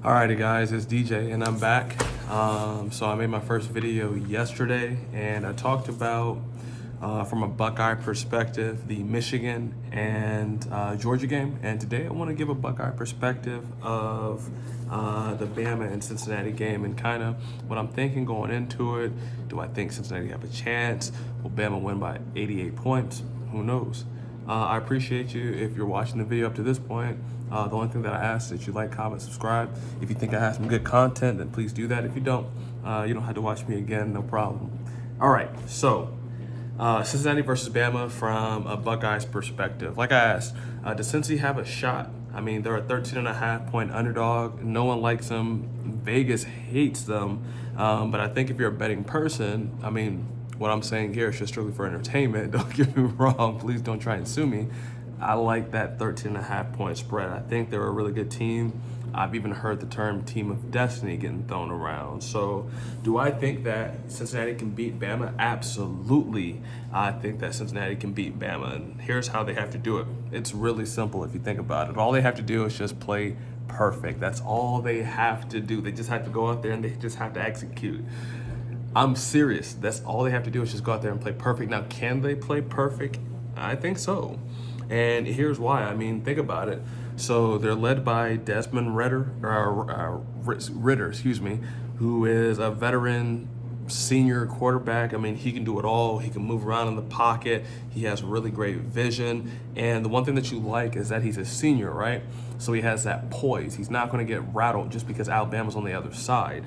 Alrighty guys, it's DJ and I'm back. So I made my first video yesterday and I talked about, from a Buckeye perspective, the Michigan and Georgia game. And today I want to give a Buckeye perspective of the Bama and Cincinnati game and kind of what I'm thinking going into it. Do I think Cincinnati have a chance? Will Bama win by 88 points? Who knows? I appreciate you if you're watching the video up to this point. The only thing that I ask is that you like, comment, subscribe. If you think I have some good content, then please do that. If you don't have to watch me again, no problem. All right, so Cincinnati versus Bama from a Buckeyes perspective. Like I asked, does Cincy have a shot? I mean, they're a 13.5-point underdog. No one likes them. Vegas hates them. But I think if you're a betting person, I mean, what I'm saying here is just strictly for entertainment. Don't get me wrong. Please don't try and sue me. I like that 13.5-point spread. I think they're a really good team. I've even heard the term team of destiny getting thrown around. So do I think that Cincinnati can beat Bama? Absolutely. I think that Cincinnati can beat Bama. And here's how they have to do it. It's really simple if you think about it. All they have to do is just play perfect. That's all they have to do. They just have to go out there and they just have to execute. I'm serious. That's all they have to do is just go out there and play perfect. Now, can they play perfect? I think so. And here's why. I mean, think about it. So they're led by Desmond Ritter, who is a veteran senior quarterback. I mean, he can do it all. He can move around in the pocket. He has really great vision. And the one thing that you like is that he's a senior, right? So he has that poise. He's not going to get rattled just because Alabama's on the other side.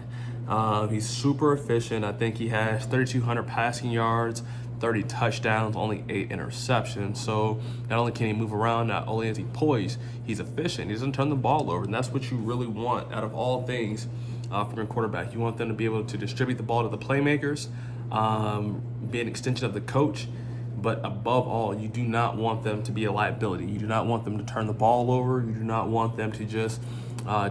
He's super efficient. I think he has 3,200 passing yards, 30 touchdowns, only 8 interceptions. So not only can he move around, not only is he poised, he's efficient. He doesn't turn the ball over, and that's what you really want out of all things from your quarterback. You want them to be able to distribute the ball to the playmakers, be an extension of the coach, but above all, you do not want them to be a liability. You do not want them to turn the ball over. You do not want them to just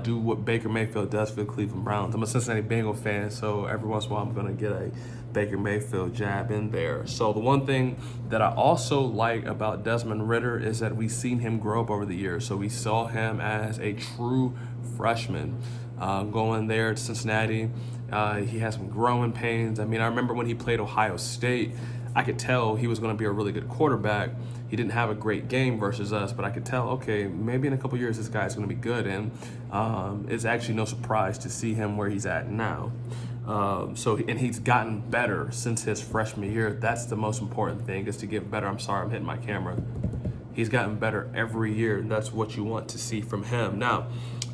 do what Baker Mayfield does for the Cleveland Browns. I'm a Cincinnati Bengals fan, so every once in a while I'm going to get a Baker Mayfield jab in there. So the one thing that I also like about Desmond Ritter is that we've seen him grow up over the years. So we saw him as a true freshman going there to Cincinnati. He has some growing pains. I mean, I remember when he played Ohio State, I could tell he was going to be a really good quarterback. He didn't have a great game versus us, but I could tell, okay, maybe in a couple years this guy's going to be good. And it's actually no surprise to see him where he's at now. And he's gotten better since his freshman year. That's the most important thing, is to get better. I'm sorry, I'm hitting my camera. He's gotten better every year, and that's what you want to see from him. Now,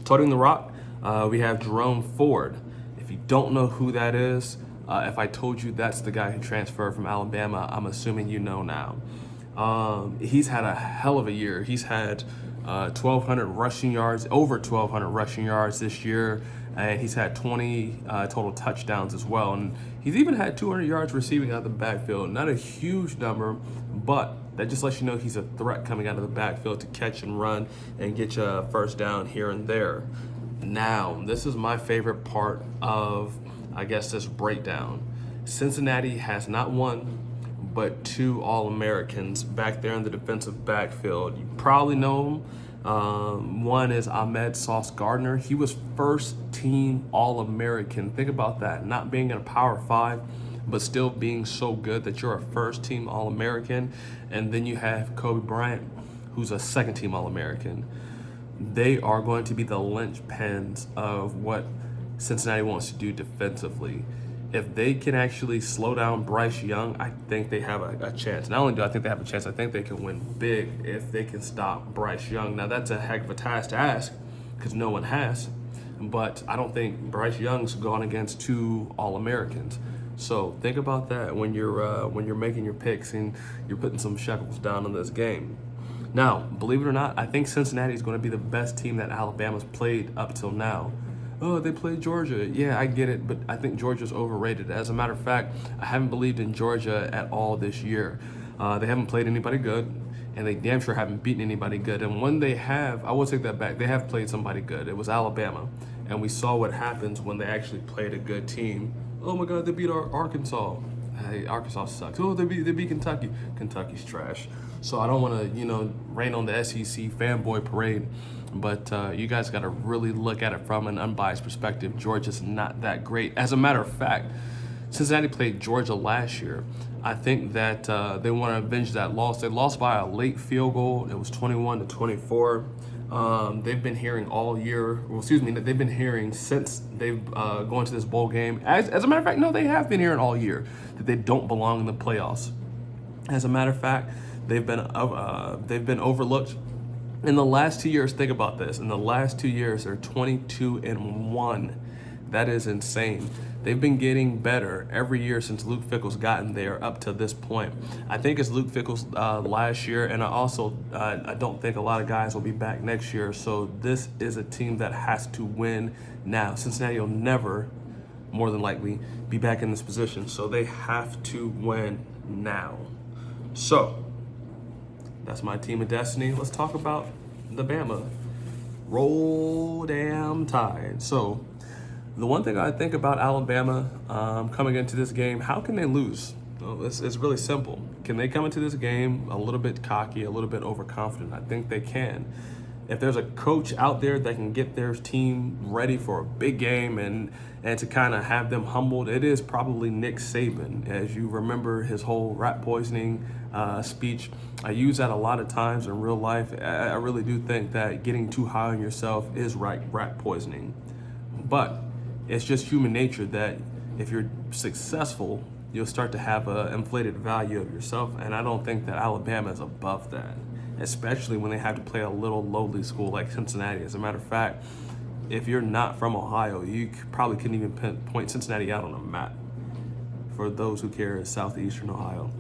toting the rock, we have Jerome Ford. If you don't know who that is, if I told you that's the guy who transferred from Alabama, I'm assuming you know now. He's had a hell of a year. He's had 1,200 rushing yards, over 1,200 rushing yards this year, and he's had 20 total touchdowns as well. And he's even had 200 yards receiving out of the backfield. Not a huge number, but that just lets you know he's a threat coming out of the backfield to catch and run and get you a first down here and there. Now, this is my favorite part of, I guess, this breakdown. Cincinnati has not one, but 2 All-Americans back there in the defensive backfield. You probably know them. One is Ahmed Sauce Gardner. He was first-team All-American. Think about that, not being in a Power 5, but still being so good that you're a first-team All-American. And then you have Kobe Bryant, who's a second-team All-American. They are going to be the linchpins of what Cincinnati wants to do defensively. If they can actually slow down Bryce Young, I think they have a chance. Not only do I think they have a chance, I think they can win big if they can stop Bryce Young. Now, that's a heck of a task to ask because no one has, but I don't think Bryce Young's gone against 2 All-Americans. So think about that when you're making your picks and you're putting some shekels down on this game. Now, believe it or not, I think Cincinnati is going to be the best team that Alabama's played up till now. Oh, they played Georgia. Yeah, I get it, but I think Georgia's overrated. As a matter of fact, I haven't believed in Georgia at all this year. They haven't played anybody good, and they damn sure haven't beaten anybody good. And when they have, I will take that back, they have played somebody good. It was Alabama, and we saw what happens when they actually played a good team. Oh my God, they beat Arkansas. Hey, Arkansas sucks. Oh, they beat Kentucky. Kentucky's trash. So I don't want to, rain on the SEC fanboy parade. but you guys got to really look at it from an unbiased perspective. Georgia's not that great. As a matter of fact, Cincinnati played Georgia last year. I think that they want to avenge that loss. They lost by a late field goal. It was 21-24. They've been hearing all year, they've been hearing since they've gone to this bowl game. As a matter of fact, no, they have been hearing all year that they don't belong in the playoffs. As a matter of fact, they've been overlooked. In the last 2 years, think about this. In the last 2 years, they're 22-1. That is insane. They've been getting better every year since Luke Fickell's gotten there up to this point. I think it's Luke Fickell's last year, and I don't think a lot of guys will be back next year. So this is a team that has to win now. Cincinnati will never, more than likely, be back in this position. So they have to win now. So that's my team of destiny. Let's talk about the Bama. Roll damn Tide. So the one thing I think about Alabama coming into this game, how can they lose? Well, it's really simple. Can they come into this game a little bit cocky, a little bit overconfident? I think they can. If there's a coach out there that can get their team ready for a big game and to kind of have them humbled, it is probably Nick Saban. As you remember his whole rat poisoning speech, I use that a lot of times in real life. I really do think that getting too high on yourself is rat poisoning. But it's just human nature that if you're successful, you'll start to have an inflated value of yourself. And I don't think that Alabama is above that, especially when they have to play a little lowly school like Cincinnati. As a matter of fact, if you're not from Ohio, you probably couldn't even point Cincinnati out on a map. For those who care, it's southeastern Ohio.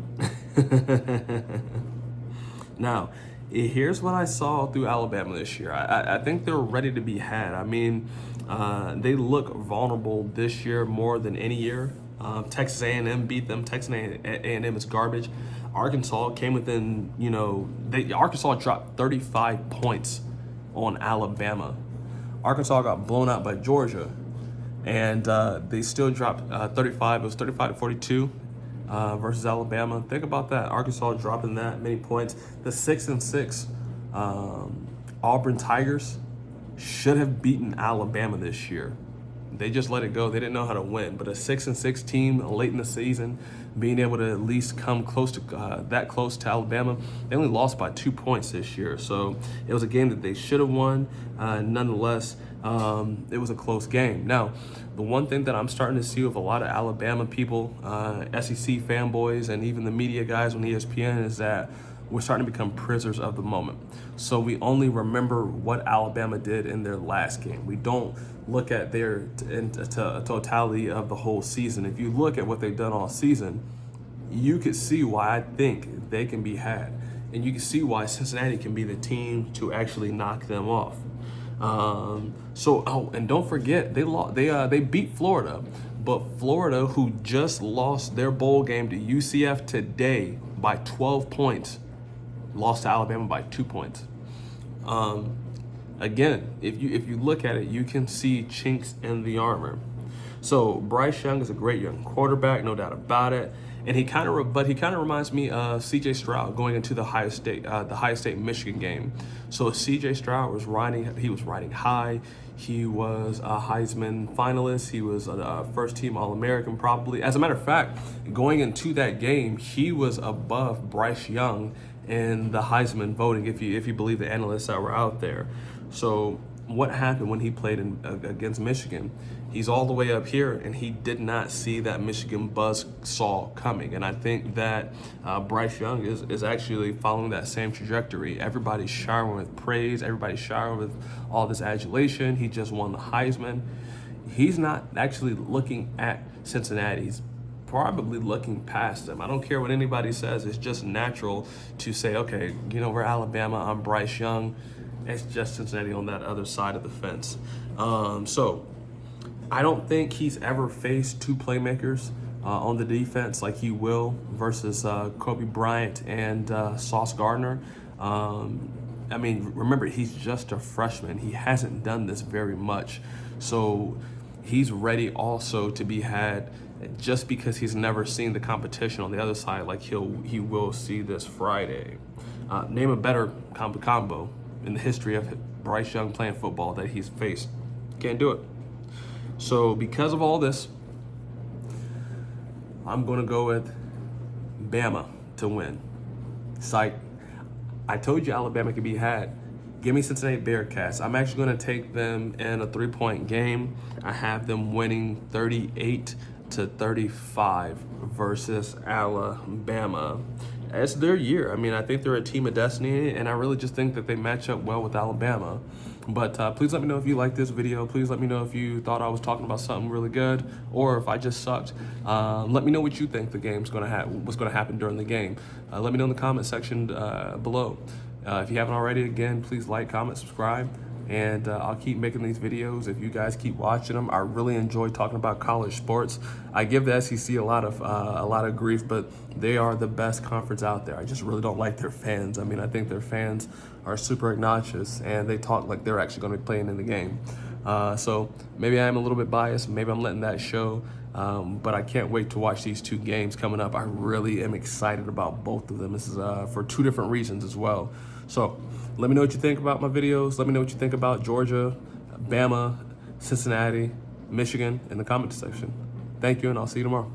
Now, here's what I saw through Alabama this year. I think they're ready to be had. I mean, they look vulnerable this year more than any year. Texas A&M beat them. Texas A&M is garbage. Arkansas came within, Arkansas dropped 35 points on Alabama. Arkansas got blown out by Georgia, and they still dropped 35. It was 35-42 versus Alabama. Think about that. Arkansas dropping that many points. The 6-6 Auburn Tigers should have beaten Alabama this year. They just let it go. They didn't know how to win. But a 6-6 team late in the season, being able to at least come close to that close to Alabama, they only lost by 2 points this year. So it was a game that they should have won. Nonetheless, it was a close game. Now, the one thing that I'm starting to see with a lot of Alabama people, SEC fanboys, and even the media guys on ESPN is that we're starting to become prisoners of the moment. So we only remember what Alabama did in their last game. We don't look at their totality of the whole season. If you look at what they've done all season, you could see why I think they can be had. And you can see why Cincinnati can be the team to actually knock them off. And don't forget, they beat Florida. But Florida, who just lost their bowl game to UCF today by 12 points, lost to Alabama by 2 points. Again, if you look at it, you can see chinks in the armor. So Bryce Young is a great young quarterback, no doubt about it. And he kind of reminds me of C.J. Stroud going into the Ohio State Michigan game. So C.J. Stroud was riding high. He was a Heisman finalist. He was a first-team All-American probably. As a matter of fact, going into that game, he was above Bryce Young in the Heisman voting, if you believe the analysts that were out there. So what happened when he played against Michigan? He's all the way up here, and he did not see that Michigan buzzsaw coming. And I think that Bryce Young is actually following that same trajectory. Everybody's showering with praise. Everybody's showering with all this adulation. He just won the Heisman. He's not actually looking at Cincinnati. He's probably looking past them. I don't care what anybody says. It's just natural to say, okay, we're Alabama. I'm Bryce Young. It's just Cincinnati on that other side of the fence. So I don't think he's ever faced two playmakers on the defense like he will versus Kobe Bryant and Sauce Gardner. Remember, he's just a freshman. He hasn't done this very much. So he's ready also to be had just because he's never seen the competition on the other side like he will see this Friday. Name a better combo in the history of Bryce Young playing football that he's faced. Can't do it. So because of all this, I'm going to go with Bama to win. Psych. I told you Alabama could be had. Give me Cincinnati Bearcats. I'm actually going to take them in a 3-point game. I have them winning 38-35 versus Alabama. It's their year. I mean, I think they're a team of destiny, and I really just think that they match up well with Alabama. But please let me know if you like this video. Please let me know if you thought I was talking about something really good, or if I just sucked. Let me know what you think the game's going to what's going to happen during the game. Let me know in the comment section below. If you haven't already, again, please like, comment, subscribe, and I'll keep making these videos if you guys keep watching them. I really enjoy talking about college sports. I give the SEC a lot of grief, but they are the best conference out there. I just really don't like their fans. I mean, I think their fans are super obnoxious, and they talk like they're actually going to be playing in the game. So maybe I am a little bit biased. Maybe I'm letting that show. But I can't wait to watch these two games coming up. I really am excited about both of them. This is for two different reasons as well. So let me know what you think about my videos. Let me know what you think about Georgia, Bama, Cincinnati, Michigan in the comment section. Thank you, and I'll see you tomorrow.